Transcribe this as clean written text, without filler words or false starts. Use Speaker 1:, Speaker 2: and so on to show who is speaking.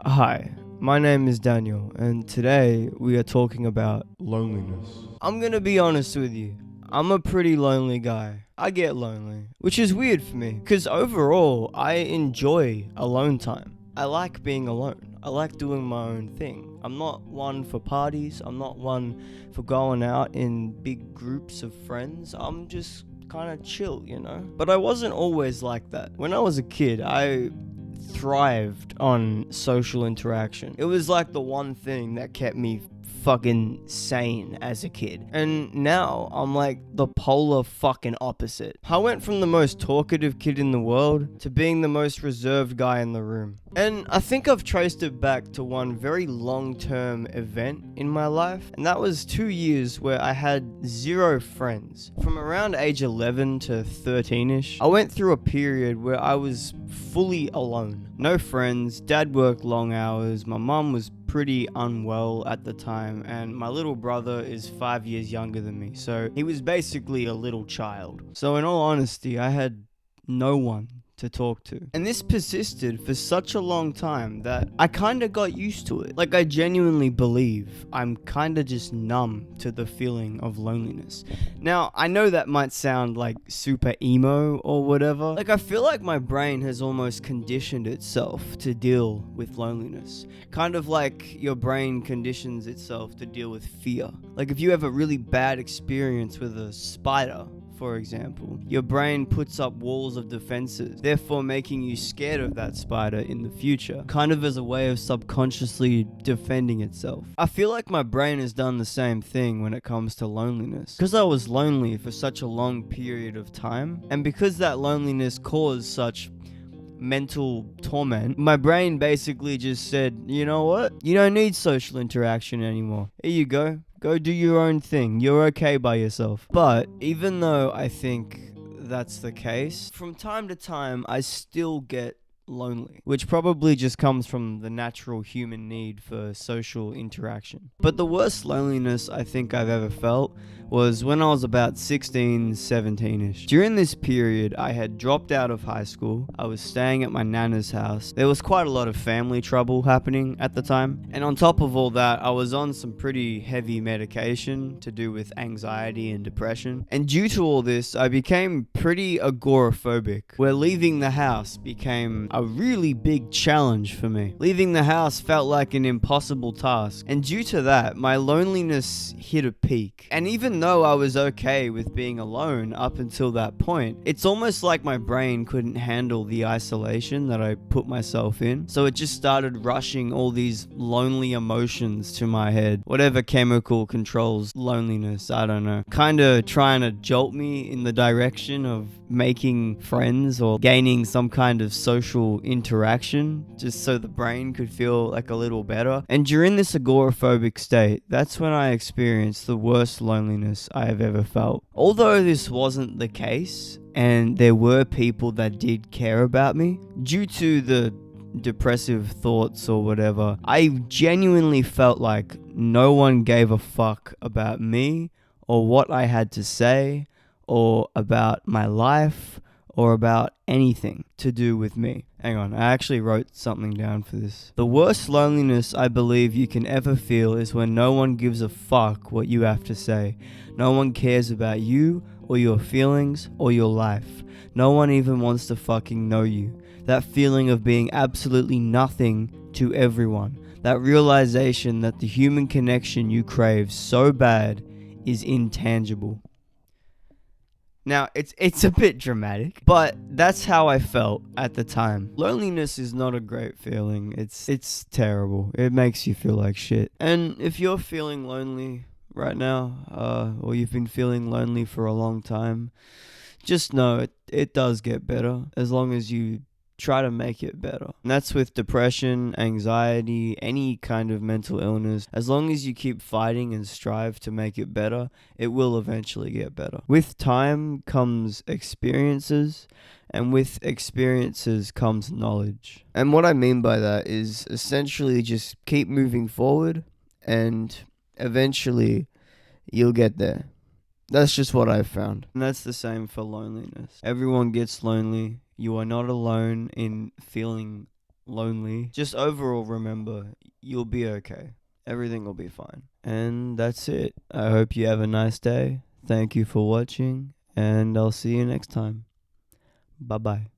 Speaker 1: Hi, my name is Daniel, and today we are talking about loneliness. I'm gonna be honest with you. I'm a pretty lonely guy. I get lonely, which is weird for me, because overall, I enjoy alone time. I like being alone. I like doing my own thing. I'm not one for parties. I'm not one for going out in big groups of friends. I'm just kind of chill, you know? But I wasn't always like that. When I was a kid, I thrived on social interaction. It was like the one thing that kept me fucking sane as a kid. And now I'm like the polar fucking opposite. I went from the most talkative kid in the world to being the most reserved guy in the room. And I think I've traced it back to one very long-term event in my life, and that was 2 years where I had zero friends. From around age 11 to 13ish, I went through a period where I was fully alone. No friends, dad worked long hours, my mum was pretty unwell at the time, and my little brother is 5 years younger than me, so he was basically a little child. So in all honesty, I had no one to talk to. And this persisted for such a long time that I kinda got used to it. Like, I genuinely believe I'm kinda just numb to the feeling of loneliness. Now, I know that might sound like super emo or whatever. Like, I feel like my brain has almost conditioned itself to deal with loneliness. Kind of like your brain conditions itself to deal with fear. Like, if you have a really bad experience with a spider, for example, your brain puts up walls of defenses, therefore making you scared of that spider in the future, kind of as a way of subconsciously defending itself. I feel like my brain has done the same thing when it comes to loneliness. Because I was lonely for such a long period of time, and because that loneliness caused such mental torment, my brain basically just said, you know what? You don't need social interaction anymore. Here you go. Go do your own thing. You're okay by yourself. But even though I think that's the case, from time to time, I still get lonely, which probably just comes from the natural human need for social interaction. But the worst loneliness I think I've ever felt was when I was about 16, 17ish. During this period, I had dropped out of high school. I was staying at my nana's house. There was quite a lot of family trouble happening at the time. And on top of all that, I was on some pretty heavy medication to do with anxiety and depression. And due to all this, I became pretty agoraphobic, where leaving the house became a really big challenge for me. Leaving the house felt like an impossible task. And due to that, my loneliness hit a peak. And even though I was okay with being alone up until that point, it's almost like my brain couldn't handle the isolation that I put myself in. So it just started rushing all these lonely emotions to my head. Whatever chemical controls loneliness, I don't know. Kinda trying to jolt me in the direction of making friends or gaining some kind of social interaction just so the brain could feel like a little better. And during this agoraphobic state, that's when I experienced the worst loneliness I have ever felt. Although this wasn't the case, and there were people that did care about me, due to the depressive thoughts or whatever, I genuinely felt like no one gave a fuck about me or what I had to say or about my life or about anything to do with me. Hang on, I actually wrote something down for this. The worst loneliness I believe you can ever feel is when no one gives a fuck what you have to say. No one cares about you or your feelings or your life. No one even wants to fucking know you. That feeling of being absolutely nothing to everyone. That realization that the human connection you crave so bad is intangible. Now, it's a bit dramatic, but that's how I felt at the time. Loneliness is not a great feeling. It's terrible. It makes you feel like shit. And if you're feeling lonely right now, or you've been feeling lonely for a long time, just know it does get better as long as you try to make it better. And that's with depression, anxiety, any kind of mental illness. As long as you keep fighting and strive to make it better, it will eventually get better. With time comes experiences, and with experiences comes knowledge. And what I mean by that is essentially just keep moving forward, and eventually you'll get there. That's just what I've found. And that's the same for loneliness. Everyone gets lonely. You are not alone in feeling lonely. Just overall remember, you'll be okay. Everything will be fine. And that's it. I hope you have a nice day. Thank you for watching, and I'll see you next time. Bye bye.